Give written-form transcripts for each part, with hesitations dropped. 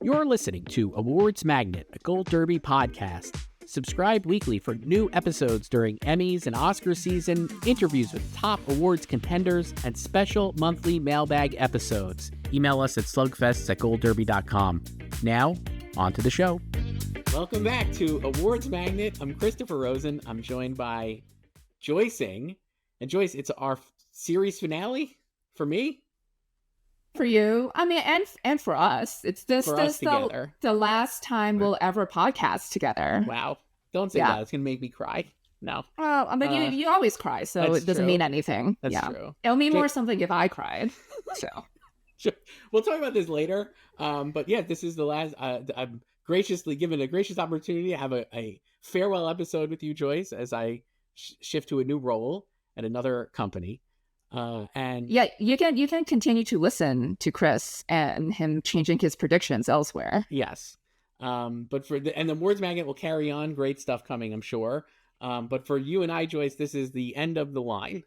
You're listening to Awards Magnet, a Gold Derby podcast. Subscribe weekly for new episodes during Emmys and Oscar season, interviews with top awards contenders, and special monthly mailbag episodes. Email us at slugfests@goldderby.com. Now, on to the show. Welcome back to Awards Magnet. I'm Christopher Rosen. I'm joined by Joyce. And Joyce, it's our series finale for me. For you, I mean, and for us, it's this together. The last time we'll ever podcast together. Wow, don't say that; it's gonna make me cry. No, well, I mean, you always cry, so it doesn't mean anything. That's true. It'll mean more something if I cried. So, sure. We'll talk about this later. But yeah, this is the last. I'm graciously given a gracious opportunity to have a farewell episode with you, Joyce, as I shift to a new role at another company. And yeah, you can continue to listen to Chris and him changing his predictions elsewhere. Yes. But the Awards Magnet will carry on. Great stuff coming, I'm sure. But for you and I, Joyce, this is the end of the line.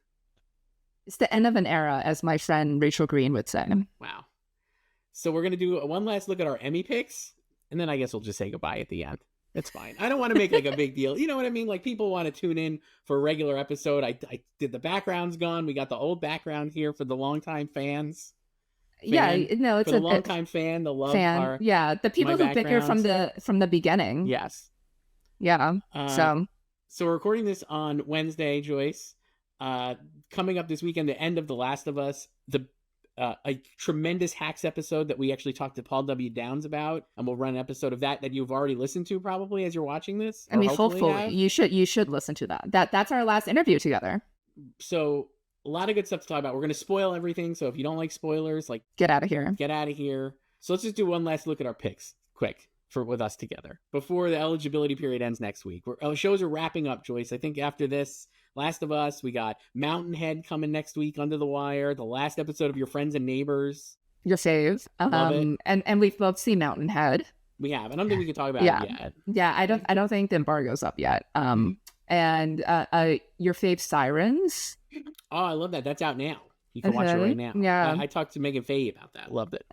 It's the end of an era, as my friend Rachel Green would say. Wow. So we're going to do one last look at our Emmy picks, and then I guess we'll just say goodbye at the end. It's fine. I don't want to make like a big deal. You know what I mean? Like people want to tune in for a regular episode. I did the background's gone. We got the old background here for the longtime fans. Yeah, no, it's for the longtime fan. The love fan. Part, yeah, the people who've been here from the beginning. Yes. Yeah. So we're recording this on Wednesday, Joyce. Coming up this weekend, the end of The Last of Us. A tremendous Hacks episode that we actually talked to Paul W. Downs about, and we'll run an episode of that you've already listened to probably as you're watching this. I mean, hopefully you should listen to that. That's our last interview together. So a lot of good stuff to talk about. We're going to spoil everything, so if you don't like spoilers, like get out of here. So let's just do one last look at our picks, quick, with us together before the eligibility period ends next week. Our shows are wrapping up, Joyce. I think after this. Last of Us, we got Mountainhead coming next week, Under the Wire, the last episode of Your Friends and Neighbors. Your fave. Love it. And we've both seen Mountainhead. We have. I don't think we can talk about it yet. Yeah, I don't think the embargo's up yet. And your fave Sirens. Oh, I love that. That's out now. You can watch it right now. Yeah. I talked to Megan Faye about that. Loved it.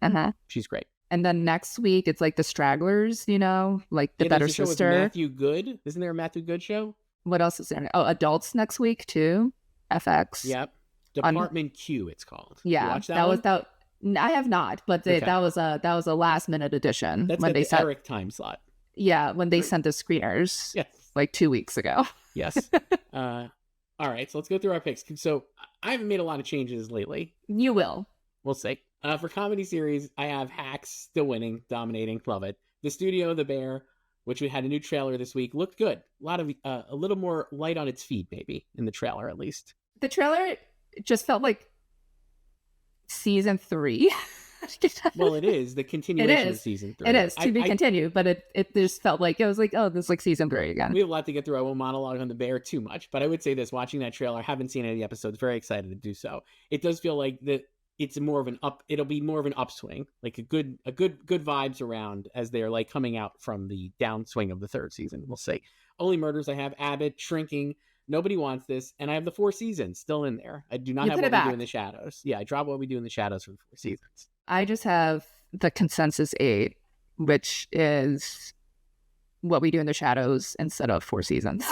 She's great. And then next week, it's like The Stragglers, like The Better Sister. Show with Matthew Good. Isn't there a Matthew Good show? What else is there? Oh, Adults next week too. FX. Yep. Department Q, it's called. Yeah. You watch that one? I have not, but that was a last minute edition. That's when they sent Eric time slot. Yeah, when they sent the screeners. Yes. Like 2 weeks ago. Yes. All right, so let's go through our picks. So I haven't made a lot of changes lately. You will. We'll see. For comedy series, I have Hacks still winning, dominating, love it. The Studio, The Bear, which we had a new trailer this week, looked good. A lot of a little more light on its feet, maybe in the trailer at least. The trailer just felt like season 3. Well, it is the continuation of season 3. It is to be continued, but it just felt like it was like, oh, this is like season 3 again. We have a lot to get through. I won't monologue on the Bear too much, but I would say this: watching that trailer, I haven't seen any of the episodes. Very excited to do so. It does feel like that. It's more of an it'll be more of an upswing, like a good vibes around as they're like coming out from the downswing of the 3rd season. We'll see. Only Murders, I have Abbott, Shrinking, Nobody Wants This, and I have the 4 seasons still in there. I do not have What We Do in the Shadows. Yeah, I dropped What We Do in the Shadows for the 4 seasons. I just have the consensus 8, which is What We Do in the Shadows instead of 4 seasons.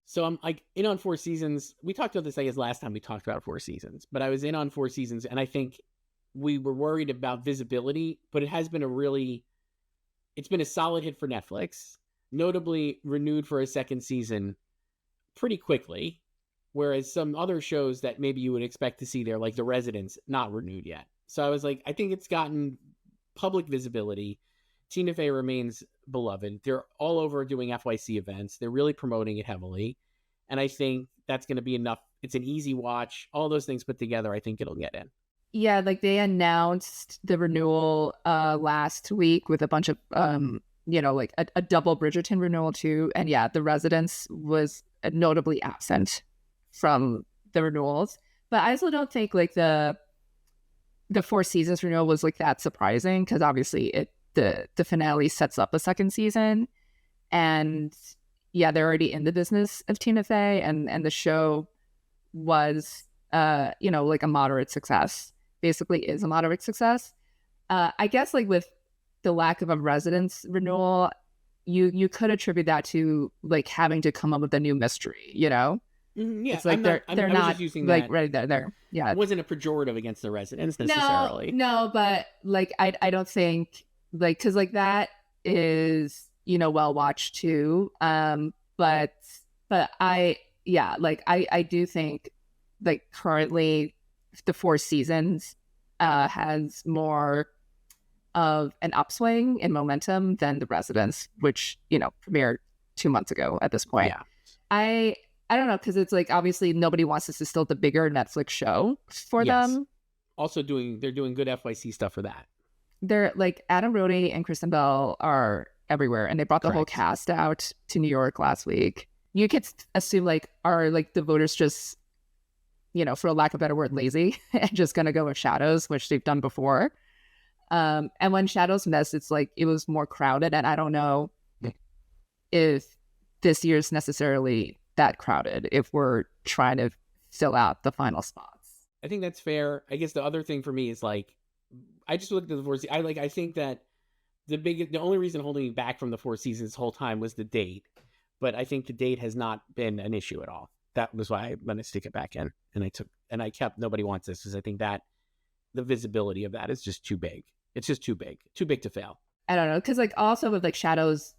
So I'm like in on 4 seasons. We talked about this, I guess, last time we talked about 4 seasons, but I was in on 4 seasons, and I think we were worried about visibility, but it has been it's been a solid hit for Netflix, notably renewed for a 2nd season pretty quickly, whereas some other shows that maybe you would expect to see there, like The Residents, not renewed yet. So I was like, I think it's gotten public visibility. Tina Fey remains beloved. They're all over doing FYC events. They're really promoting it heavily. And I think that's going to be enough. It's an easy watch. All those things put together, I think it'll get in. Yeah, like they announced the renewal last week with a bunch of, like a double Bridgerton renewal too. And yeah, The Residents was notably absent from the renewals. But I also don't think like the 4 seasons renewal was like that surprising, because obviously the finale sets up a 2nd season, and yeah, they're already in the business of Tina Fey, and the show was like a moderate success, basically is a moderate success. I guess like with the lack of a residence renewal, you could attribute that to like having to come up with a new mystery, you know? Yeah, It's like they're I was not just using like that. right there. Yeah. It wasn't a pejorative against the residents No, necessarily. no, but like I don't think like because like that is well watched too. But I like I do think like currently the Four Seasons has more of an upswing in momentum than the Residents, which premiered 2 months ago at this point. Yeah. I don't know, because it's like obviously nobody wants this to still the bigger Netflix show for them. Also they're doing good FYC stuff for that. They're like Adam Brody and Kristen Bell are everywhere, and they brought the whole cast out to New York last week. You could assume like are like the voters just, for a lack of a better word, lazy and just gonna go with Shadows, which they've done before. And when Shadows missed, it's like it was more crowded, and I don't know if this year's necessarily that crowded if we're trying to fill out the final spots. I think that's fair. I guess the other thing for me is like I just looked at the Four Seasons. I think that the only reason holding me back from the Four Seasons this whole time was the date, but I think the date has not been an issue at all. That was why I'm going to stick it back in, and I kept Nobody Wants This because I think that the visibility of that is just too big. It's just too big to fail. I don't know, because like also with like Shadows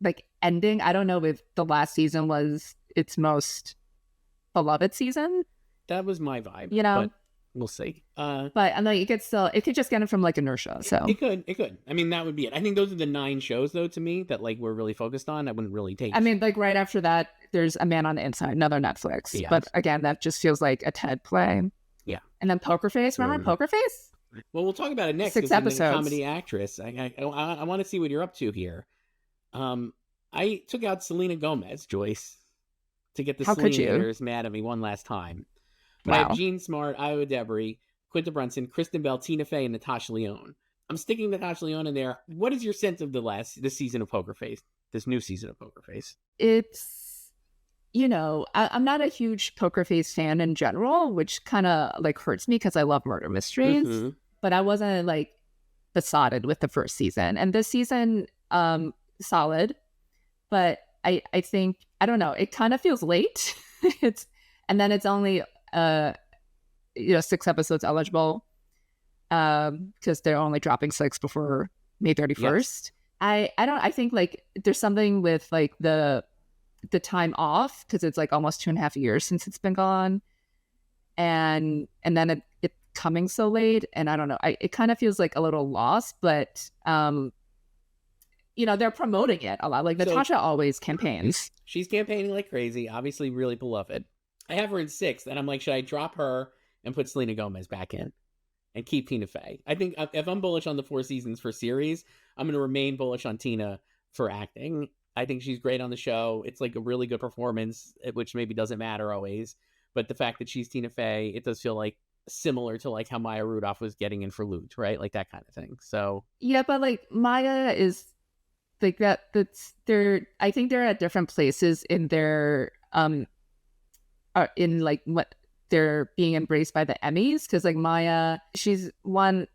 like ending, I don't know if the last season was its most beloved season. That was my vibe, but we'll see. But I know it could just get it from like inertia. So it could. I mean, that would be it. I think those are the 9 shows though to me that like we're really focused on. I wouldn't really take. I mean, like right after that, there's A Man on the Inside, another Netflix. Yeah. But again, that just feels like a TED play. Yeah. And then Poker Face. Remember Poker Face? Well, we'll talk about it next. 6 episodes. Comedy actress. I want to see what you're up to here. I took out Selena Gomez, Joyce, to get the Selena haters mad at me one last time. But I have Jean Smart, Iowa Debris, Quinta Brunson, Kristen Bell, Tina Fey, and Natasha Lyonne. I'm sticking Natasha Lyonne in there. What is your sense of this season of Poker Face? This new season of Poker Face? It's, I'm not a huge Poker Face fan in general, which kind of like hurts me because I love murder mysteries. Mm-hmm. But I wasn't like besotted with the first season. And this season, solid. But I think, I don't know, it kind of feels late. And then it's only 6 episodes eligible because they're only dropping 6 before May 31st. Yes. I think like there's something with like the time off because it's like almost 2.5 years since it's been gone, and then it coming so late, and I don't know, it kind of feels like a little lost, but they're promoting it a lot. Like Natasha always campaigns. She's campaigning like crazy, obviously really beloved. I have her in 6th, and I'm like, should I drop her and put Selena Gomez back in and keep Tina Fey? I think if I'm bullish on the Four Seasons for series, I'm going to remain bullish on Tina for acting. I think she's great on the show. It's like a really good performance, which maybe doesn't matter always. But the fact that she's Tina Fey, it does feel like similar to like how Maya Rudolph was getting in for Loot, right? Like that kind of thing. So yeah, but like Maya is like that's I think they're at different places in their in like what they're being embraced by the Emmys, because like Maya, she's won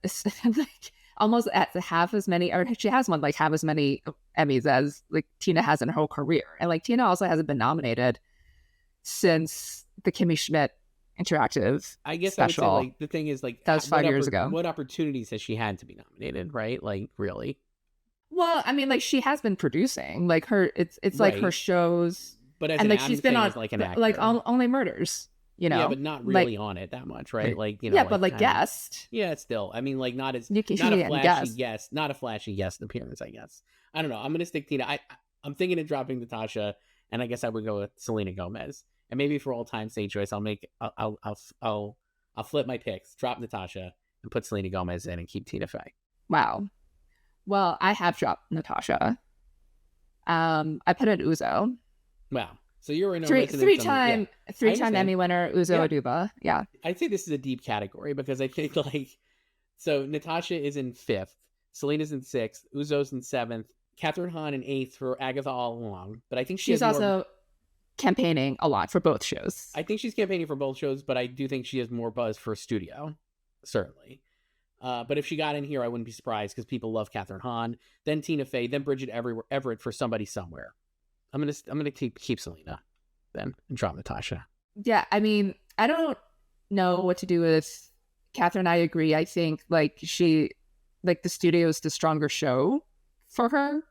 like almost at half as many, or she has won like half as many Emmys as like Tina has in her whole career. And like Tina also hasn't been nominated since the Kimmy Schmidt interactive I guess special. I would say like the thing is like that was 5 years ago. What opportunities has she had to be nominated, right? Like really? Well, I mean, like she has been producing like her. It's like her shows, but as and like she's been on like an actor. Like Only Murders. Yeah, but not really on it that much, right? Like yeah, but like guest. Yeah, still. I mean, like not a flashy guest appearance. I guess I don't know. I'm gonna stick Tina. I'm thinking of dropping Natasha, and I guess I would go with Selena Gomez. And maybe for old time's sake, Joyce, I'll flip my picks, drop Natasha, and put Selena Gomez in, and keep Tina Fey. Wow. Well, I have dropped Natasha. I put in Uzo. Wow. So you're in a three-time Emmy winner, Uzo Aduba. Yeah. I'd say this is a deep category because I think like, so Natasha is in 5th, Selena's in 6th, Uzo's in 7th, Catherine Hahn in 8th for Agatha All Along. But I think she's also campaigning a lot for both shows. I think she's campaigning for both shows, but I do think she has more buzz for Studio, certainly. But if she got in here, I wouldn't be surprised because people love Catherine Hahn, then Tina Fey, then Bridget Everett for Somebody Somewhere. I'm gonna keep Selena then and drop Natasha. Yeah, I mean, I don't know what to do with Catherine. I agree. I think like the studio is the stronger show for her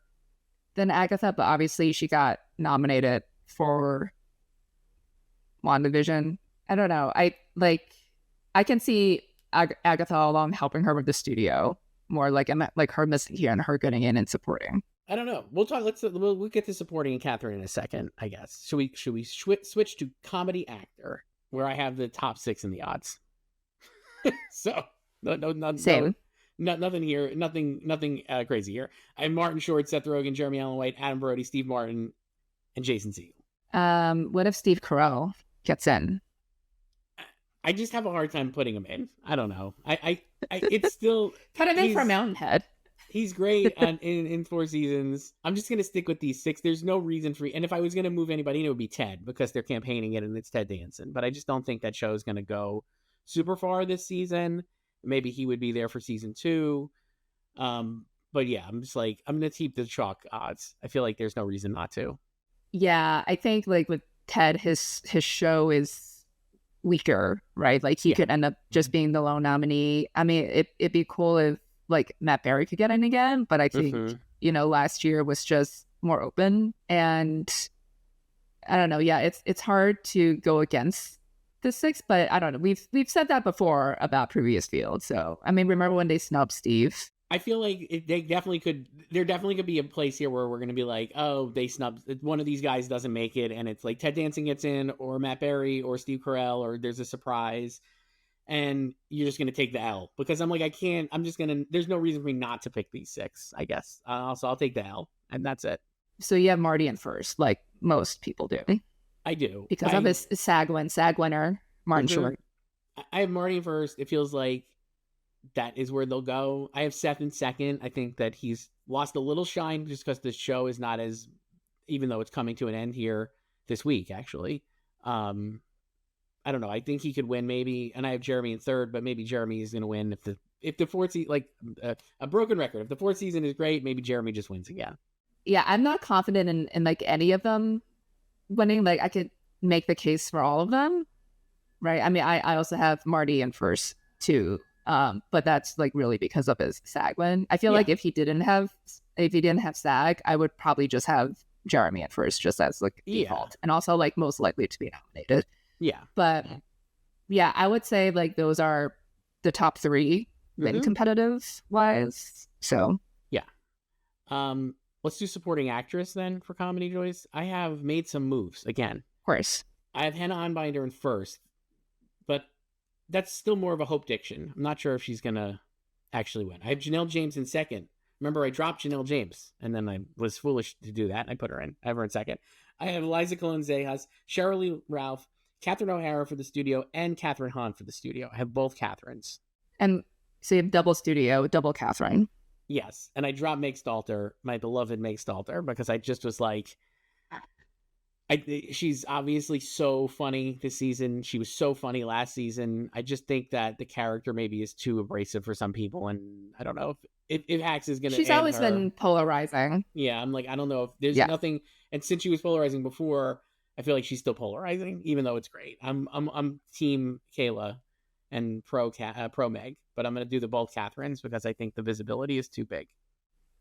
than Agatha, but obviously she got nominated for WandaVision. I don't know. I can see Agatha along helping her with the studio more, like her missing here and her getting in and supporting. I don't know. We'll talk. We'll get to supporting and Catherine in a second, I guess. Should we switch to comedy actor, where I have the top 6 in the odds? So Same. Nothing here. Nothing crazy here. I have Martin Short, Seth Rogen, Jeremy Allen White, Adam Brody, Steve Martin, and Jason Segel. What if Steve Carell gets in? I just have a hard time putting him in. I don't know. I it's still Put him in for Mountainhead. He's great in 4 seasons. I'm just going to stick with these 6. There's no reason for... And if I was going to move anybody in, it would be Ted, because they're campaigning it and it's Ted Danson. But I just don't think that show is going to go super far this season. Maybe he would be there for season 2. But yeah, I'm just like, I'm going to keep the chalk odds. I feel like there's no reason not to. Yeah, I think like with Ted, his show is weaker, right? Like he could end up just being the lone nominee. I mean, it'd be cool if like Matt Berry could get in again, but I think last year was just more open, and I don't know. Yeah, it's hard to go against the 6, but I don't know. We've said that before about previous fields. So I mean, remember when they snubbed Steve? I feel like they definitely could. There definitely could be a place here where we're going to be like, oh, they snubbed one of these guys, doesn't make it, and it's like Ted Danson gets in, or Matt Berry, or Steve Carell, or there's a surprise. And you're just going to take the L, because I'm like, there's no reason for me not to pick these 6, I guess. So I'll take the L, and that's it. So you have Marty in first, like most people do. I do. Because of his SAG winner, Martin Short. I have Marty in first. It feels like that is where they'll go. I have Seth in second. I think that he's lost a little shine just because the show is not as, even though it's coming to an end here this week, actually. I don't know. I think he could win maybe, and I have Jeremy in third, but maybe Jeremy is going to win if the fourth season, like a broken record. If the 4th season is great, maybe Jeremy just wins again. Yeah, I'm not confident in like any of them winning. Like I could make the case for all of them, right? I mean, I also have Marty in first too, but that's like really because of his SAG win. I feel like if he didn't have SAG, I would probably just have Jeremy at first, just as like default, and also like most likely to be nominated. Yeah. But yeah, I would say like those are the top 3 win competitive wise. So yeah. Let's do supporting actress then for comedy, Joyce. I have made some moves again. Of course. I have Hannah Einbinder in first, but that's still more of a hope diction. I'm not sure if she's gonna actually win. I have Janelle James in second. Remember, I dropped Janelle James, and then I was foolish to do that. I put her in. I have her in second. I have Eliza Colon-Zejas, Sheryl Lee Ralph, Catherine O'Hara for the studio, and Catherine Hahn for the studio. I have both Catherines. And so you have double studio, double Catherine. Yes. And I dropped Meg Stalter, my beloved Meg Stalter, because I just was like, she's obviously so funny this season. She was so funny last season. I just think that the character maybe is too abrasive for some people. And I don't know if Axe is going to. She's always been polarizing. Yeah. I'm like, I don't know if there's nothing. And since she was polarizing before, I feel like she's still polarizing, even though it's great. I'm team Kayla and pro Meg, but I'm gonna do the both Catherines because I think the visibility is too big.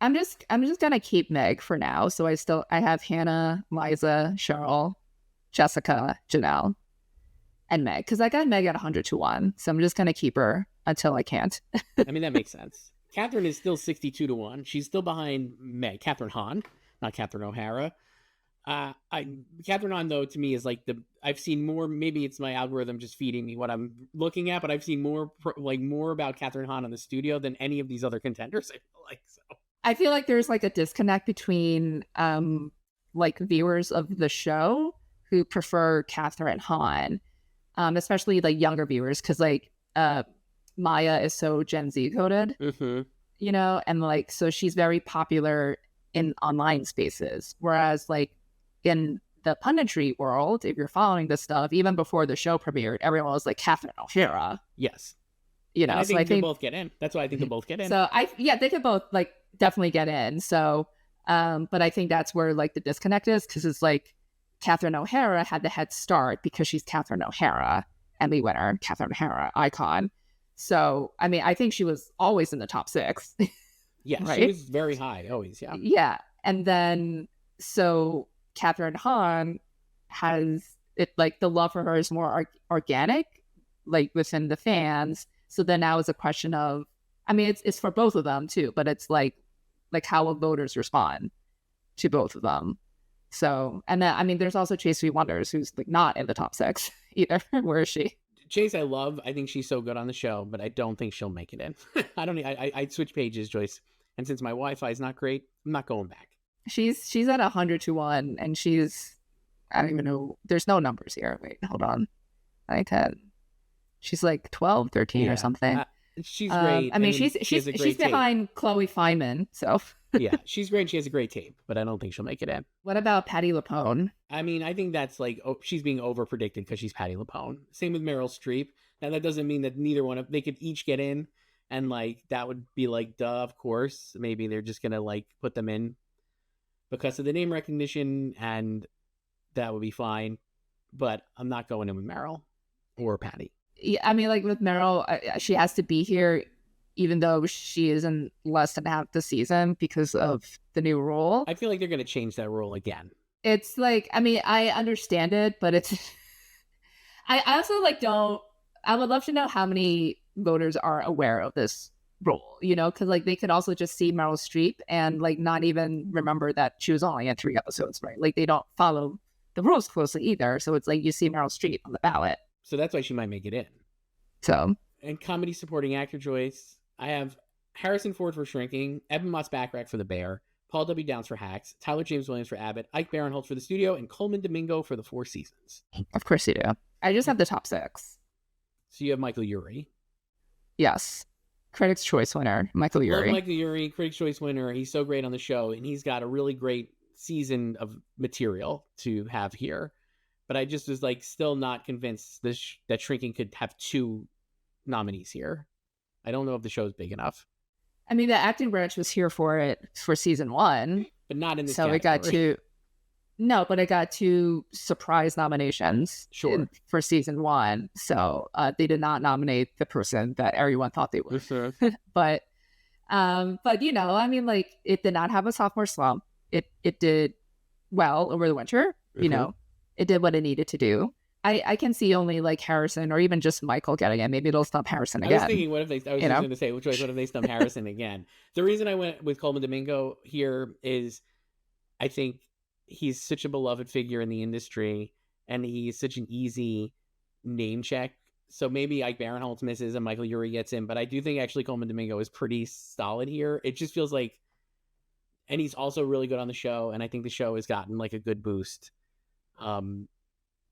I'm just gonna keep Meg for now. So I have Hannah, Liza, Cheryl, Jessica, Janelle, and Meg, because I got Meg at 100-1. So I'm just gonna keep her until I can't. I mean, that makes sense. Catherine is still 62-1. She's still behind Meg. Catherine Hahn, not Catherine O'Hara. Catherine Hahn, though, to me is like I've seen more. Maybe it's my algorithm just feeding me what I'm looking at, but I've seen more about Catherine Hahn on the studio than any of these other contenders. I feel like so. I feel like there's like a disconnect between like viewers of the show who prefer Catherine Hahn, especially like younger viewers, because like Maya is so Gen Z coded, and like so she's very popular in online spaces, whereas like in the punditry world, if you're following this stuff, even before the show premiered, everyone was like Catherine O'Hara. Yes. you know, And I so think I they'll think both get in. That's why I think they'll both get in. so. They could both like definitely get in. So, but I think that's where like the disconnect is because it's like Catherine O'Hara had the head start because she's Catherine O'Hara, Emmy winner, Catherine O'Hara icon. So, I mean, I think she was always in the top 6. Yeah, right? she was very high, always, yeah. Yeah. And then, so Catherine Hahn has it like the love for her is more organic, like within the fans. So then now it's a question of, I mean, it's for both of them too, but it's like how will voters respond to both of them? So, and then, I mean, there's also Chase V. Wonders, who's like not in the top 6 either. Where is she? Chase, I love. I think she's so good on the show, but I don't think she'll make it in. I switch pages, Joyce. And since my Wi-Fi is not great, I'm not going back. She's at 100-1, and she's, I don't even know. There's no numbers here. Wait, hold on. I had. She's like 12, 13 or something. She's great. I mean, she's behind Chloe Fineman, so. Yeah, she's great. She has a great tape, but I don't think she'll make it in. What about Patti LuPone? I mean, I think that's like, she's being over predicted because she's Patti LuPone. Same with Meryl Streep. Now that doesn't mean that neither one of they could each get in, and like that would be like, duh, of course. Maybe they're just gonna like put them in because of the name recognition, and that would be fine. But I'm not going in with Meryl or Patti. Yeah, I mean, like with Meryl, she has to be here even though she is in less than half the season because of the new rule. I feel like they're going to change that rule again. It's like, I mean, I understand it, but it's, I also like I would love to know how many voters are aware of this rule, you know, because like they could also just see Meryl Streep and like not even remember that she was only in 3 episodes, right? Like they don't follow the rules closely either. So it's like you see Meryl Streep on the ballot. So that's why she might make it in. So. And comedy supporting actor, Joyce, I have Harrison Ford for Shrinking, Eben Moss Backrack for The Bear, Paul W. Downs for Hacks, Tyler James Williams for Abbott, Ike Barinholtz for The Studio, and Coleman Domingo for The Four Seasons. Of course you do. I just have the top 6. So you have Michael Urie. Yes. Critics' Choice winner, Michael Urie. Love Michael Urie, Critics' Choice winner. He's so great on the show, and he's got a really great season of material to have here. But I just was like still not convinced that Shrinking could have 2 nominees here. I don't know if the show's big enough. I mean, the acting branch was here for it for season 1, but not in this. So category. It got 2. No, but it got 2 surprise nominations. Sure. For season 1, so they did not nominate the person that everyone thought they would. Sure. but you know, I mean, like it did not have a sophomore slump. It did well over the winter. You know, it did what it needed to do. I can see only like Harrison or even just Michael getting it. Maybe it'll stump Harrison again. I was thinking, what if they? I was just going to say, what if they stump Harrison again? The reason I went with Coleman Domingo here is, I think he's such a beloved figure in the industry, and he's such an easy name check. So maybe Ike Barinholtz misses and Michael Urie gets in, but I do think actually Coleman Domingo is pretty solid here. It just feels like, and he's also really good on the show, and I think the show has gotten like a good boost.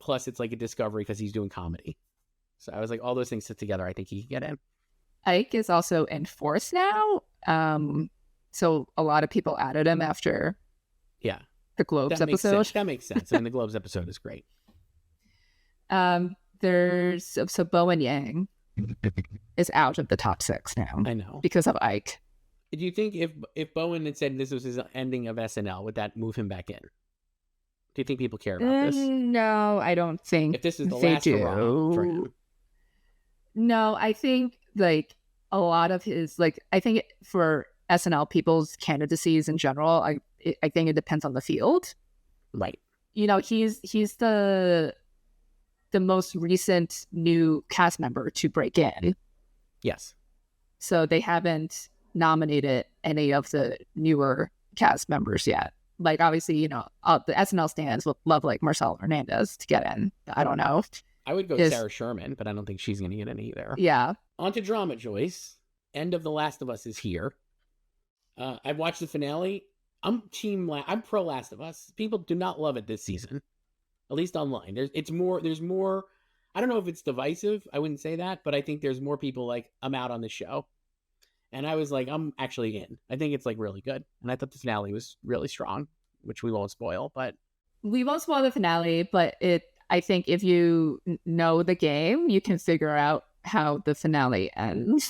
Plus, it's like a discovery because he's doing comedy. So I was like, all those things sit together. I think he can get in. Ike is also in 4th now. So a lot of people added him after the Globes episode. That makes sense. I mean, the Globes episode is great. There's Bowen Yang is out of the top 6 now. I know. Because of Ike. Do you think if Bowen had said this was his ending of SNL, would that move him back in? Do you think people care about this? No, I don't think if this is the last hurrah for him. No, I think like a lot of his I think for SNL people's candidacies in general, I think it depends on the field. Right. You know, he's the most recent new cast member to break in. Yes. So they haven't nominated any of the newer cast members yet. Like, obviously, you know, the SNL stands would love, like, Marcelo Hernandez to get in. I don't know. I would go Sarah Sherman, but I don't think she's going to get in either. Yeah. On to drama, Joyce. End of The Last of Us is here. I've watched the finale. I'm pro Last of Us. People do not love it this season, at least online. There's more. I don't know if it's divisive. I wouldn't say that, but I think there's more people like, I'm out on the show. And I was like, I'm actually in. I think it's like really good. And I thought the finale was really strong, which we won't spoil, but. We won't spoil the finale, but I think if you know the game, you can figure out how the finale ends.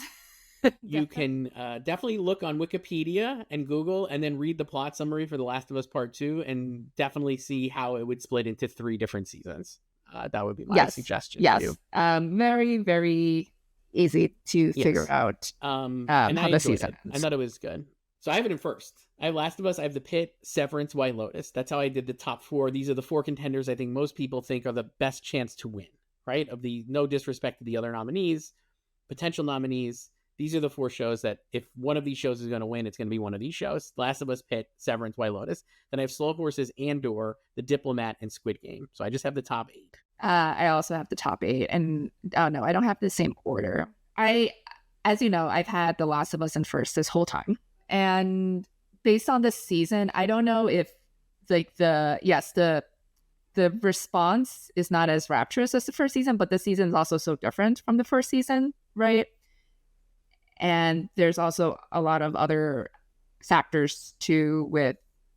You can definitely look on Wikipedia and Google and then read the plot summary for The Last of Us Part 2 and definitely see how it would split into 3 different seasons. That would be my suggestion to you. Very, very easy to figure out and how the season ends. I thought it was good. So I have it in first. I have Last of Us, I have The Pit, Severance, White Lotus. That's how I did the top 4. These are the 4 contenders I think most people think are the best chance to win, right? Of the, no disrespect to the other nominees, potential nominees. These are the 4 shows that if one of these shows is going to win, it's going to be one of these shows. Last of Us, Pit, Severance, White Lotus. Then I have Slow Horses, Andor, The Diplomat, and Squid Game. So I just have the top 8. I also have the top 8. And no, I don't have the same order. As you know, I've had The Last of Us in first this whole time. And based on this season, I don't know if like the response is not as rapturous as the first season, but the season is also so different from the first season, right? And there's also a lot of other factors too with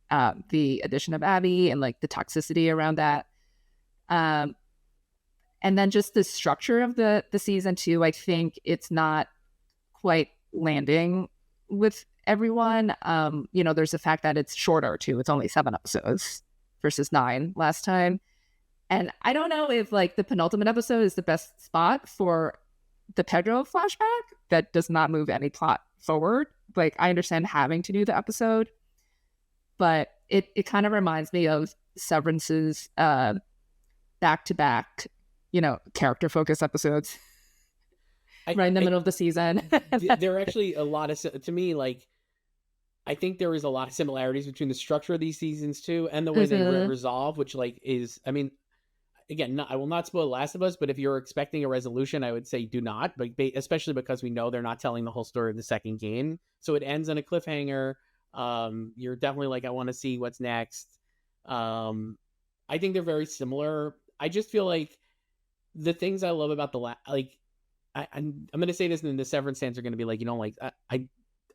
the addition of Abby and like the toxicity around that. And then just the structure of the season too, I think it's not quite landing with everyone. There's the fact that it's shorter too. It's only 7 episodes versus 9 last time. And I don't know if like the penultimate episode is the best spot for the Pedro flashback that does not move any plot forward. Like I understand having to do the episode, but it kind of reminds me of Severance's back-to-back, character focused episodes right in the middle of the season. There are actually a lot of, to me, like, I think there is a lot of similarities between the structure of these seasons too and the way they resolve, which like is, I mean, again, I will not spoil Last of Us, but if you're expecting a resolution, I would say do not, but especially because we know they're not telling the whole story of the second game. So it ends on a cliffhanger. You're definitely like, I want to see what's next. I think they're very similar. I just feel like the things I love about I'm going to say this, and then the Severance fans are going to be like,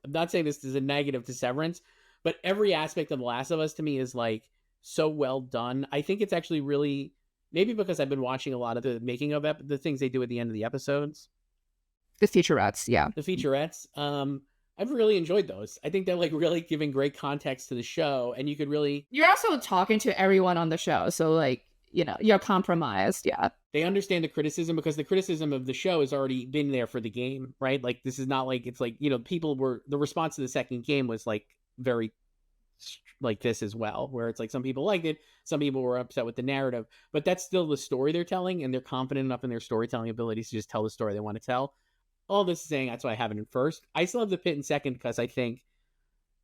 I'm not saying this is a negative to Severance, but every aspect of The Last of Us to me is like so well done. I think it's actually really, maybe because I've been watching a lot of the making of the things they do at the end of the episodes. The featurettes, yeah. The featurettes. I've really enjoyed those. I think they're like really giving great context to the show, and you could really... You're also talking to everyone on the show, so like, you're compromised, yeah. They understand the criticism because the criticism of the show has already been there for the game, right? Like, this is not like, it's like, the response to the second game was like very like this as well, where it's like some people liked it, some people were upset with the narrative, but that's still the story they're telling, and they're confident enough in their storytelling abilities to just tell the story they want to tell. All this is saying that's why I have it in first. I still have The Pit in second because I think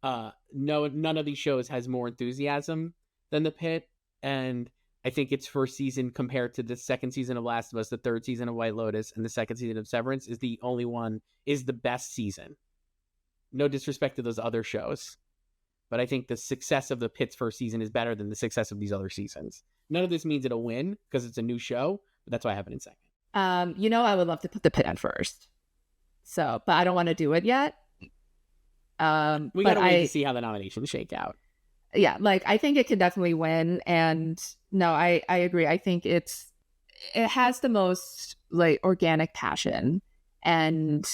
none of these shows has more enthusiasm than The Pit, and I think its first season compared to the second season of Last of Us, the third season of White Lotus, and the second season of Severance is the best season. No disrespect to those other shows, but I think the success of The Pit's first season is better than the success of these other seasons. None of this means it'll win because it's a new show, but that's why I have it in second. I would love to put The Pit in first. So, but I don't want to do it yet. We gotta wait to see how the nominations shake out. Yeah, like I think it could definitely win, and no, I agree. I think it has the most like organic passion, and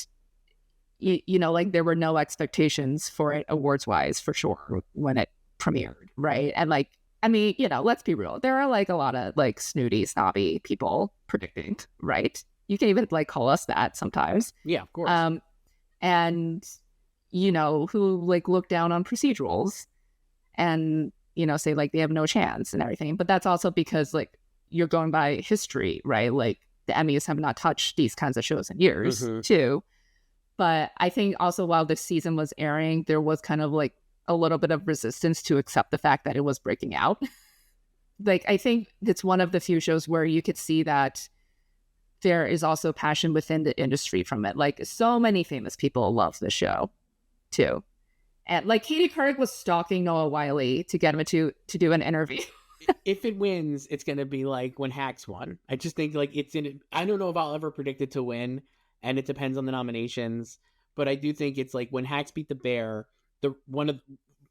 like there were no expectations for it awards wise for sure when it premiered, right? And like, I mean, let's be real, there are like a lot of like snooty, snobby people predicting, right? You can even like call us that sometimes. Yeah, of course. And who like look down on procedurals and say like they have no chance and everything. But that's also because like you're going by history, right? Like the Emmys have not touched these kinds of shows in years too. But I think also while this season was airing, there was kind of like a little bit of resistance to accept the fact that it was breaking out. Like I think it's one of the few shows where you could see that there is also passion within the industry from it. Like so many famous people love the show too. And like Katie Couric was stalking Noah Wyle to get him to do an interview. If it wins, it's going to be like when Hacks won. I just think like I don't know if I'll ever predict it to win, and it depends on the nominations, but I do think it's like when Hacks beat the Bear,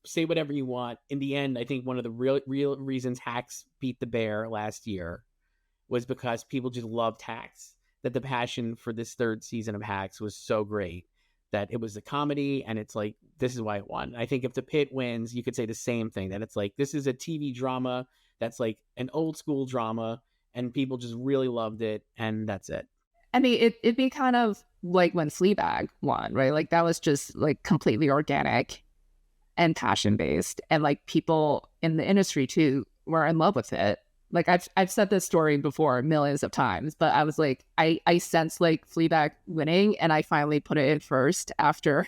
say whatever you want. In the end, I think one of the real reasons Hacks beat the Bear last year was because people just loved Hacks. that the passion for this third season of Hacks was so great that it was a comedy, and it's like, this is why it won. I think if The Pit wins, you could say the same thing, that it's like, this is a TV drama that's like an old school drama, and people just really loved it, and that's it. I mean, it'd be kind of like when Fleabag won, right? Like that was just like completely organic and passion based, and like people in the industry too were in love with it. Like I've said this story before millions of times, but I was like, I sensed like Fleabag winning, and I finally put it in first after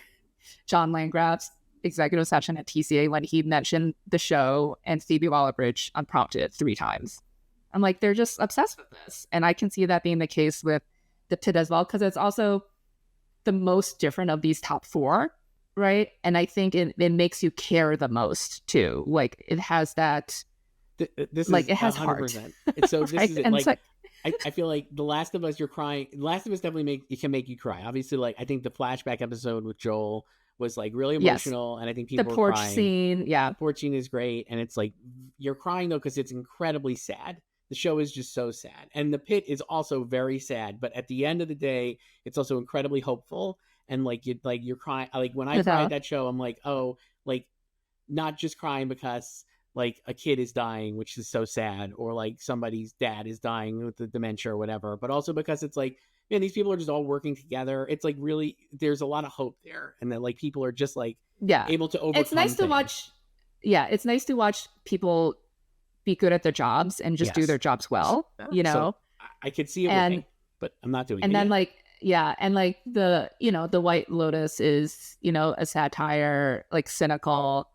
John Landgraf's executive session at TCA when he mentioned the show and Phoebe Waller-Bridge unprompted 3 times. I'm like, they're just obsessed with this, and I can see that being the case with The Pit as well, because it's also the most different of these top 4, right? And I think it makes you care the most too. Like it has that. This like is it has 100%. Heart. So this right? is it. And Like, like, I feel like The Last of Us, you're crying. The Last of Us definitely can make you cry. Obviously, like I think the flashback episode with Joel was like really emotional, and I think people the were porch crying. scene, yeah. The porch scene is great, and it's like you're crying though because it's incredibly sad. The show is just so sad, and The Pit is also very sad. But at the end of the day, it's also incredibly hopeful, and like you're crying. Like when I cry at that show, I'm like, oh, like not just crying because like a kid is dying, which is so sad, or like somebody's dad is dying with the dementia or whatever, but also because it's like, man, these people are just all working together. It's like really, there's a lot of hope there, and that like people are just like able to overcome. It's nice to watch. Yeah, it's nice to watch people be good at their jobs and just do their jobs well. You know, so I could see it winning, but I'm not doing it. And then like, yeah, and like the the White Lotus is a satire, like cynical,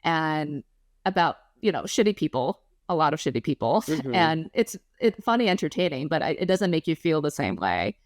and about shitty people, a lot of shitty people, and it's funny, entertaining, but it doesn't make you feel the same way.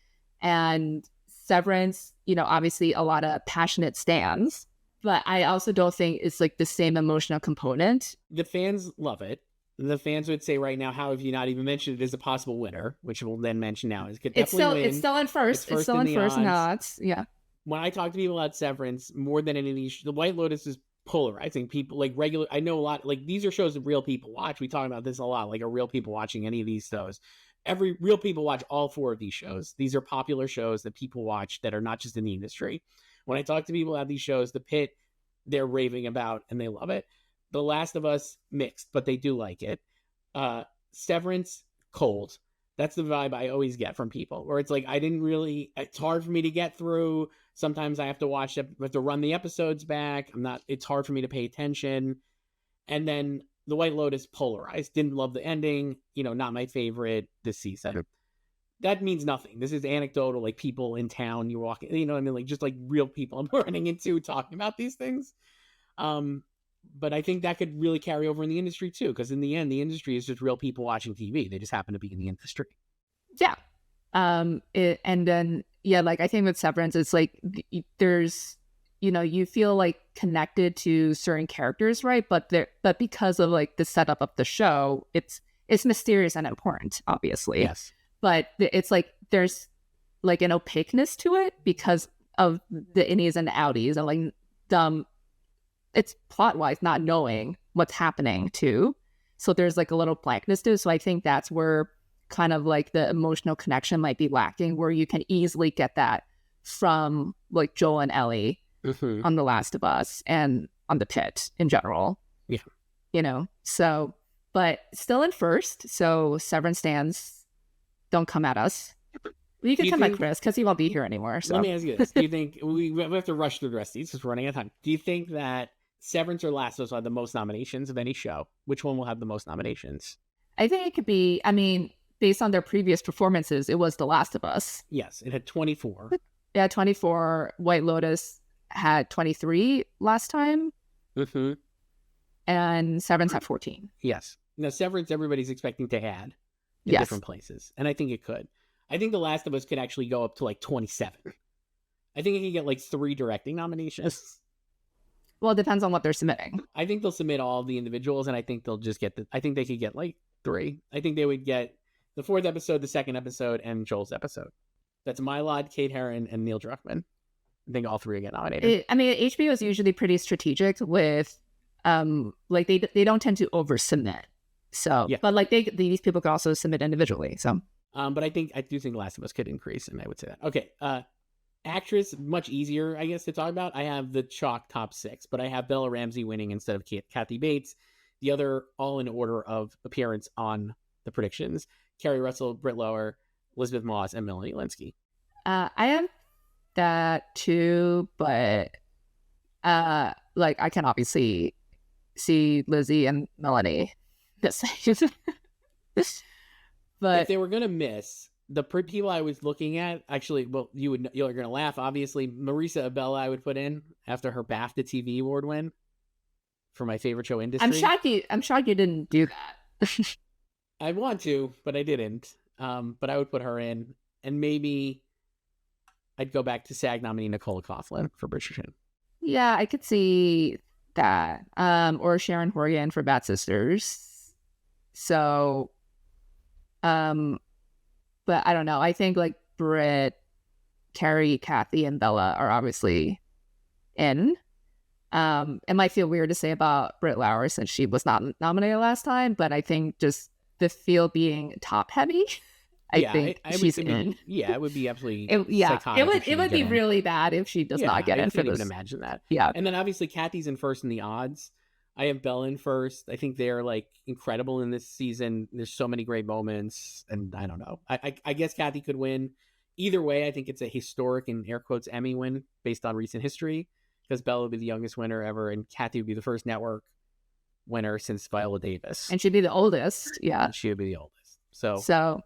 And Severance, obviously a lot of passionate stans, but I also don't think it's like the same emotional component. The fans love it. The fans would say right now, how have you not even mentioned it as a possible winner, which we'll then mention now. It's still in first. It's still in first in the odds. Yeah. When I talk to people about Severance, more than any of these, The White Lotus is polarizing. People like regular, I know a lot, like these are shows that real people watch. We talk about this a lot, like are real people watching any of these shows? Every real people watch all 4 of these shows. These are popular shows that people watch that are not just in the industry. When I talk to people about these shows, The Pit, they're raving about and they love it. The Last of Us, mixed, but they do like it. Severance, cold. That's the vibe I always get from people, where it's like, it's hard for me to get through. Sometimes I have to run the episodes back. It's hard for me to pay attention. And then The White Lotus, polarized. Didn't love the ending, not my favorite this season. That means nothing. This is anecdotal, like people in town, you're walking, like just like real people I'm running into talking about these things. But I think that could really carry over in the industry too, because in the end, the industry is just real people watching TV. They just happen to be in the industry. Yeah. And then, like I think with Severance, it's like there's, you feel like connected to certain characters, right? But because of like the setup of the show, it's mysterious and important, obviously. Yes. But it's like there's like an opaqueness to it because of the innies and the outies, and like it's plot wise not knowing what's happening too. So there's like a little blankness to it. So I think that's where kind of like the emotional connection might be lacking, where you can easily get that from like Joel and Ellie on The Last of Us and on The Pit in general. Yeah. So, but still in first. So Severance stands, don't come at us. You can come at Chris because he won't be here anymore. So let me ask you this. Do you think we have to rush through the rest of these because we're running out of time? Do you think that Severance or Last of Us will have the most nominations of any show? Which one will have the most nominations? I think it could be, based on their previous performances, it was The Last of Us. Yes, it had 24. Yeah, 24. White Lotus had 23 last time. And Severance had 14. Yes. Now, Severance, everybody's expecting to add in different places. And I think it could. I think The Last of Us could actually go up to like 27. I think it could get like 3 directing nominations. Well, it depends on what they're submitting. I think they'll submit all of the individuals, and I think they'll just get I think they could get like 3. I think they would get the 4th episode, the 2nd episode, and Joel's episode. That's Mylod, Kate Herron, and Neil Druckmann. I think all 3 get nominated. HBO is usually pretty strategic with, like they don't tend to oversubmit. So, yeah. But like these people can also submit individually. So But I do think Last of Us could increase, and I would say that. Okay, actress, much easier, I guess, to talk about. I have the chalk top 6, but I have Bella Ramsey winning instead of Kathy Bates. The other, all in order of appearance on the predictions: Kerry Russell, Britt Lower, Elizabeth Moss, and Melanie Linsky. I have that too, but like I can obviously see Lizzie and Melanie this but if they were gonna miss the people I was looking at, actually, well, you're gonna laugh. Obviously, Marisa Abella I would put in after her BAFTA TV award win for my favorite show, Industry. I'm shocked you didn't do that. I want to, but I didn't. But I would put her in, and maybe I'd go back to SAG nominee Nicola Coughlan for Bridgerton. Yeah, I could see that. Or Sharon Horgan for Bad Sisters. So, but I don't know. I think like Britt, Carrie, Kathy, and Bella are obviously in. It might feel weird to say about Britt Lower since she was not nominated last time, but I think just the field being top heavy, I think she's in. It would be absolutely psychotic. It would be really bad if she does not get in for this. I can't even imagine that. Yeah. And then obviously Kathy's in first in the odds. I have Bella in first. I think they're like incredible in this season. There's so many great moments, and I don't know. I guess Kathy could win. Either way, I think it's a historic, in air quotes, Emmy win based on recent history, because Bella would be the youngest winner ever, and Kathy would be the first network winner since Viola Davis. And she'd be the oldest. Yeah. And she would be the oldest. So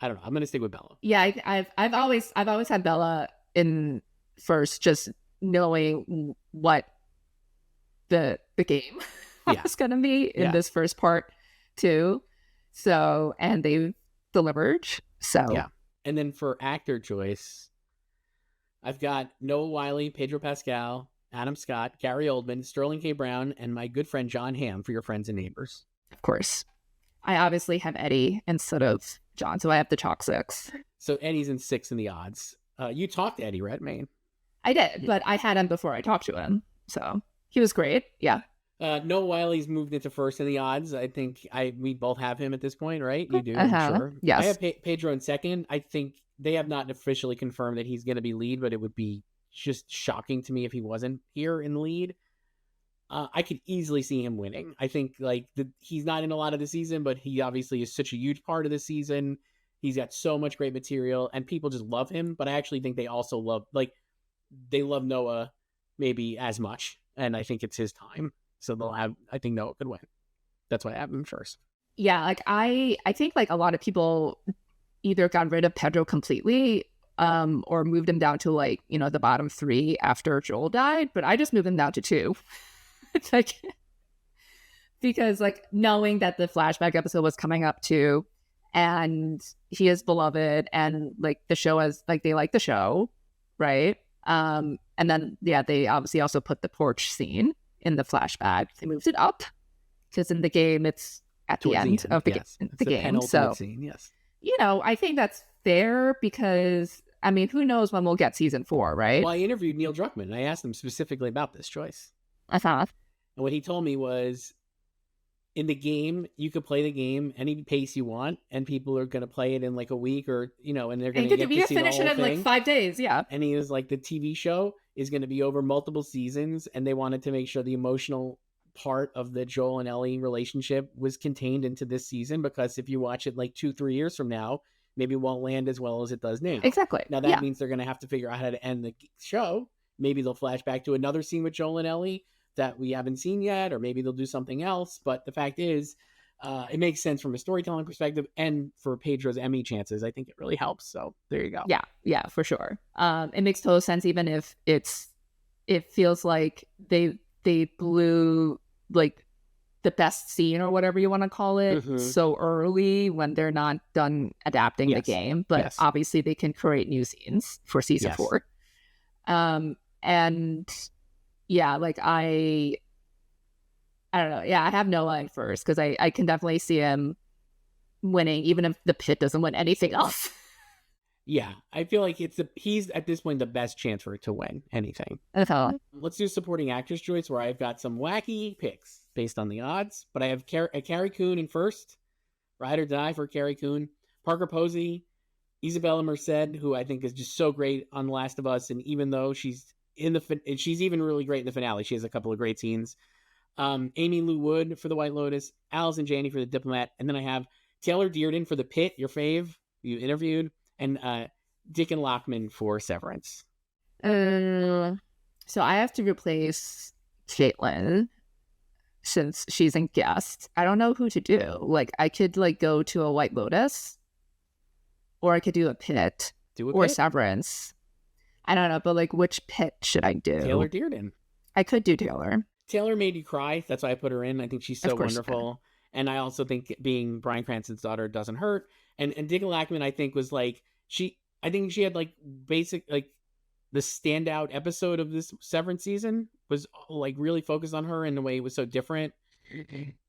I don't know. I'm gonna stick with Bella. Yeah, I've always had Bella in first, just knowing what the game was gonna be in this first part too. So, and they've delivered. So yeah. And then for actor choice, I've got Noah Wyle, Pedro Pascal, Adam Scott, Gary Oldman, Sterling K. Brown, and my good friend John Hamm for Your Friends and Neighbors. Of course. I obviously have Eddie instead of John, so I have the chalk 6. So Eddie's in 6 in the odds. You talked to Eddie Redmayne. I did, but I had him before I talked to him. So he was great. Yeah. Noah Wyle's moved into first in the odds. I think we both have him at this point, right? You do, I'm sure. Yes. I have Pedro in second. I think they have not officially confirmed that he's going to be lead, but it would be just shocking to me if he wasn't here in the lead. I could easily see him winning. I think he's not in a lot of the season, but he obviously is such a huge part of the season. He's got so much great material, and people just love him. But I actually think they also love Noah maybe as much, and I think it's his time. So I think Noah could win. That's why I have him first. Yeah, I think a lot of people either got rid of Pedro completely, or moved him down to the bottom 3 after Joel died. But I just moved him down to 2. It's because knowing that the flashback episode was coming up too, and he is beloved, and the show they like the show, right? And then they obviously also put the porch scene in the flashback. They moved it up because in the game it's at the end of the game. So scene, yes. I think that's fair because who knows when we'll get season 4, right? Well, I interviewed Neil Druckmann and I asked him specifically about this choice. And what he told me was, in the game, you could play the game any pace you want, and people are going to play it in a week, or and they're going to get to see finish the whole it in thing. 5 days. Yeah. And he was like, the TV show is going to be over multiple seasons, and they wanted to make sure the emotional part of the Joel and Ellie relationship was contained into this season, because if you watch it 2-3 years from now, maybe it won't land as well as it does now. Exactly. Now that means they're going to have to figure out how to end the show. Maybe they'll flash back to another scene with Joel and Ellie that we haven't seen yet, or maybe they'll do something else. But the fact is, it makes sense from a storytelling perspective, and for Pedro's Emmy chances, I think it really helps. So there you go. Yeah, for sure. It makes total sense, even if it feels like they blew the best scene or whatever you want to call it so early when they're not done adapting the game. But obviously they can create new scenes for season 4. And yeah, I don't know. Yeah, I have Noah in first because I can definitely see him winning, even if the pit doesn't win anything else. Yeah, I feel like he's at this point the best chance for it to win anything. Let's do supporting actress choice, where I've got some wacky picks based on the odds, but I have Carrie Coon in first, ride or die for Carrie Coon. Parker Posey, Isabella Merced, who I think is just so great on The Last of Us, and even though she's even really great in the finale, she has a couple of great scenes. Amy Lou Wood for The White Lotus, Allison Janney for The Diplomat, and then I have Taylor Dearden for The Pit, your fave, you interviewed, and Dickon Lockman for Severance. So I have to replace Caitlin since she's in guest. I don't know who to do. Like, I could like go to a White Lotus, or I could do a Pit, or Severance. I don't know, but like, which Pit should I do? Taylor Dearden. I could do Taylor. Taylor made you cry. That's why I put her in. I think she's so wonderful. And I also think being Bryan Cranston's daughter doesn't hurt. And Dickon Lockman, I think, was like, I think she had like basic, like the standout episode of this Severance season was like really focused on her in a way it was so different.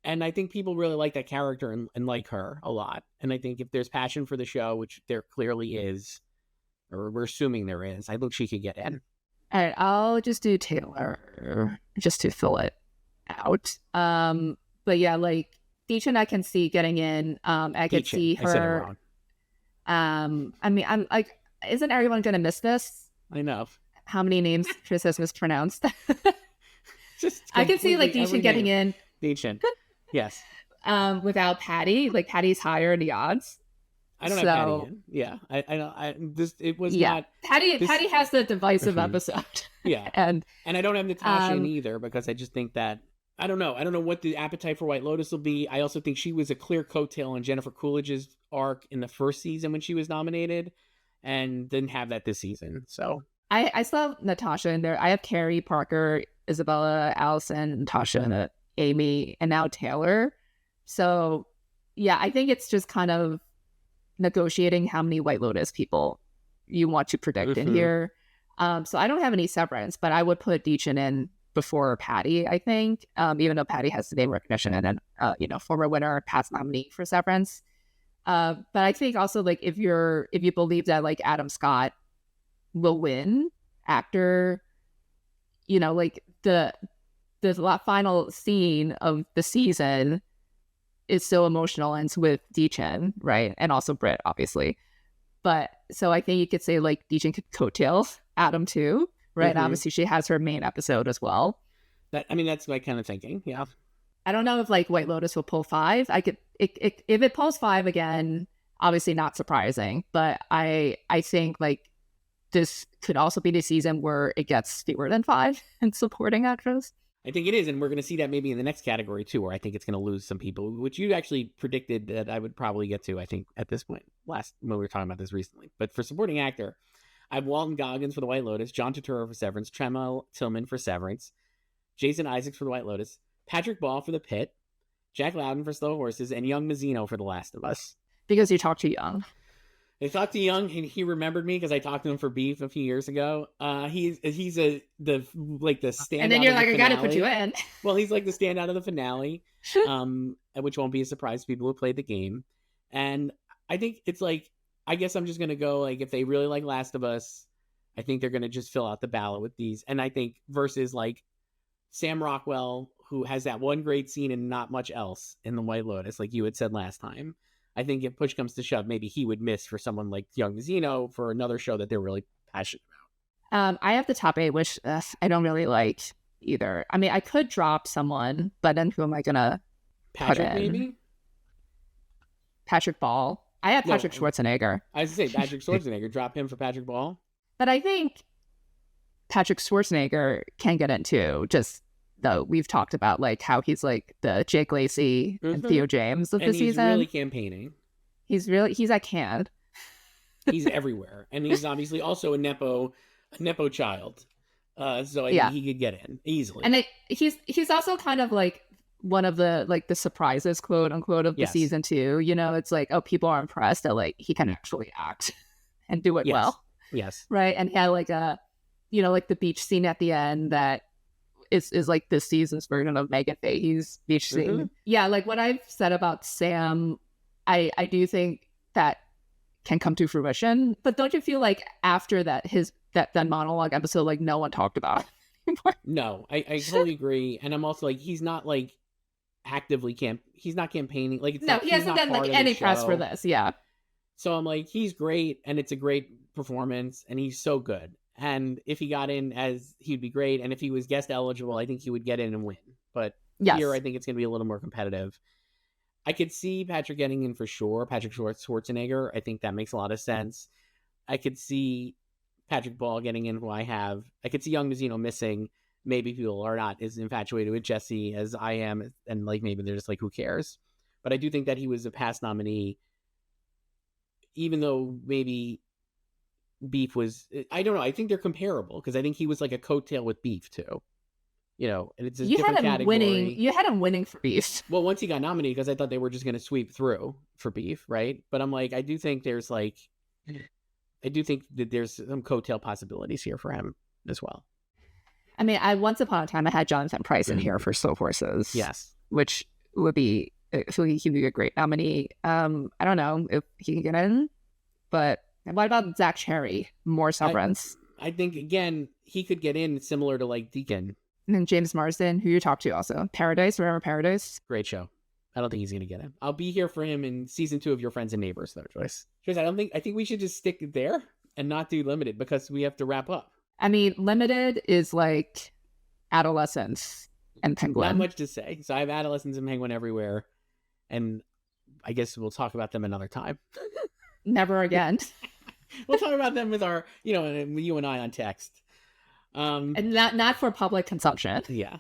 And I think people really like that character and like her a lot. And I think if there's passion for the show, which there clearly is, or we're assuming there is, I think she could get in. All right, I'll just do Taylor just to fill it out. But yeah, like Deachin, I can see getting in. I could see her. I said it wrong. I mean, I'm like, isn't everyone gonna miss this? I know. How many names Chris has mispronounced? I can see like Deachin getting in. Deachin, yes. Without Patty, like Patty's higher in the odds. I don't have Patty in. Yeah, I know. It was not. Patty has the divisive episode. Yeah, and I don't have Natasha in either because I just think that I don't know what the appetite for White Lotus will be. I also think she was a clear coattail on Jennifer Coolidge's arc in the first season when she was nominated, and didn't have that this season. So I still have Natasha in there. I have Carrie, Parker, Isabella, Allison, Natasha, Amy, and now Taylor. So yeah, I think it's just kind of negotiating how many White Lotus people you want to predict in here. So I don't have any Severance, but I would put Deachin in before Patty, I think, even though Patty has the name recognition and then, former winner, past nominee for Severance. But I think also like if you believe that like Adam Scott will win actor, like the final scene of the season is so emotional and it's with Deachin, right? And also Britt, obviously. But so I think you could say like Deachin could coattail Adam too, right? Obviously she has her main episode as well. That's my kind of thinking. Yeah. I don't know if like White Lotus will pull 5. If it pulls 5 again, obviously not surprising. But I think like this could also be the season where it gets fewer than 5 in supporting actress. I think it is, and we're going to see that maybe in the next category, too, where I think it's going to lose some people, which you actually predicted that I would probably get to, I think, at this point, when we were talking about this recently. But for supporting actor, I have Walton Goggins for The White Lotus, John Turturro for Severance, Tremel Tillman for Severance, Jason Isaacs for The White Lotus, Patrick Ball for The Pit, Jack Loudon for Slow Horses, and Young Mazzino for The Last of Us. Because you talked to Young. I talked to Young, and he remembered me because I talked to him for Beef a few years ago. He's the standout. And then you're like, I got to put you in. Well, he's like the standout of the finale, which won't be a surprise to people who played the game. And I think it's like, I guess I'm just gonna go like if they really like Last of Us, I think they're gonna just fill out the ballot with these. And I think versus like Sam Rockwell, who has that one great scene and not much else in The White Lotus, like you had said last time. I think if push comes to shove, maybe he would miss for someone like Young Mazzino for another show that they're really passionate about. I have the top 8, which I don't really like either. I mean, I could drop someone, but then who am I going to put in? Maybe? Patrick Ball. I have Patrick Schwarzenegger. I was going to say Patrick Schwarzenegger. Drop him for Patrick Ball. But I think Patrick Schwarzenegger can get in too, just though we've talked about like how he's like the Jake Lacey and Theo James of the season. He's really campaigning. He's at Cannes. He's everywhere. And he's obviously also a Nepo child. So I think he could get in easily. And he's also kind of like one of the like the surprises, quote unquote, of the season too. It's like, oh, people are impressed that like he can actually act and do it well. Yes. Right. And he had like a like the beach scene at the end that is like this season's version of Megan Fahey's beach scene. Yeah, like what I've said about Sam, I do think that can come to fruition. But don't you feel like after that that monologue episode, like no one talked about it anymore? No, I totally agree. And I'm also like, he's not like actively he's not campaigning. Like he hasn't done like any press for this. Yeah. So I'm like, he's great, and it's a great performance, and he's so good. And if he got in, he'd be great. And if he was guest eligible, I think he would get in and win. But here, I think it's going to be a little more competitive. I could see Patrick getting in for sure. Patrick Schwarzenegger. I think that makes a lot of sense. I could see Patrick Ball getting in, who I have. I could see Young Mazzino missing. Maybe people are not as infatuated with Jesse as I am. And like, maybe they're just like, who cares? But I do think that he was a past nominee. Even though maybe Beef was, I don't know. I think they're comparable because I think he was like a coattail with Beef too. And it's a different category. You had him winning for Beef. Well, once he got nominated, because I thought they were just going to sweep through for Beef, right? But I'm like, I do think that there's some coattail possibilities here for him as well. I mean, once upon a time, I had Jonathan Pryce in here for Slow Horses. Yes. Which would be, I feel like he'd be a great nominee. I don't know if he can get in, but what about Zach Cherry? More severance. I think, again, he could get in similar to like Deacon. And then James Marsden, who you talked to also. Paradise, remember Paradise? Great show. I don't think he's going to get in. I'll be here for him in season 2 of Your Friends and Neighbors, though, Joyce. Joyce, I think we should just stick there and not do Limited because we have to wrap up. I mean, Limited is like Adolescence and Penguin. Not much to say. So I have Adolescence and Penguin everywhere. And I guess we'll talk about them another time. Never again. We'll talk about them with our, you and I on text. And not for public consumption. Yeah.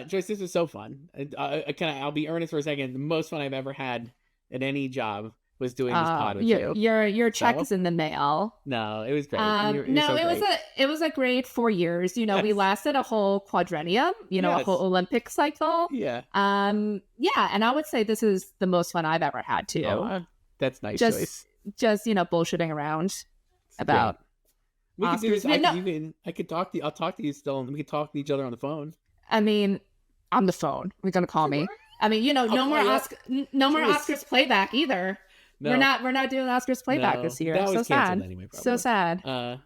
Joyce, this was so fun. I'll be earnest for a second. The most fun I've ever had at any job was doing this pod with you. Your check is in the mail. No, it was great. It was a great 4 years. Yes. We lasted a whole quadrennium, a whole Olympic cycle. Yeah. And I would say this is the most fun I've ever had too. Oh, that's nice, Joyce. Just bullshitting around about we Oscars. Could do this. I could talk to you. I'll talk to you still, and we could talk to each other on the phone. I mean, on the phone. You're gonna call me. I mean, no more Oscars playback either. No. We're not doing Oscars playback this year. That was so canceled sad. Anyway, probably. So sad. No,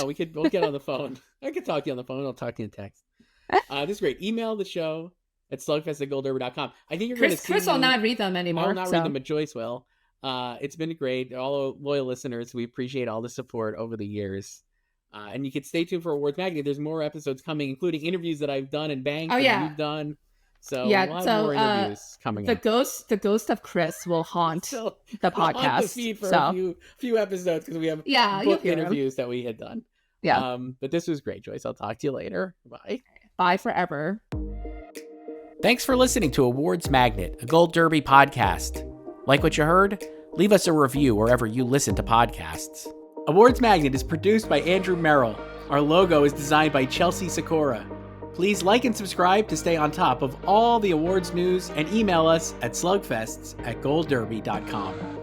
we'll get on the phone. I could talk to you on the phone. I'll talk to you in text. This is great. Email the show at slugfest@goldderby.com. I think you're going to see Chris will not read them anymore. I will not read them, but Joyce will. It's been great. All loyal listeners, we appreciate all the support over the years. And you can stay tuned for Awards Magnet. There's more episodes coming, including interviews that I've done and Bank that you've done. So we'll have more interviews coming up. The ghost of Chris will haunt the podcast. Haunt the feed for a few episodes because we have book interviews that we had done. Yeah. But this was great, Joyce. I'll talk to you later. Bye. Bye forever. Thanks for listening to Awards Magnet, a Gold Derby podcast. Like what you heard? Leave us a review wherever you listen to podcasts. Awards Magnet is produced by Andrew Merrill. Our logo is designed by Chelsea Sikora. Please like and subscribe to stay on top of all the awards news and email us at slugfests@goldderby.com.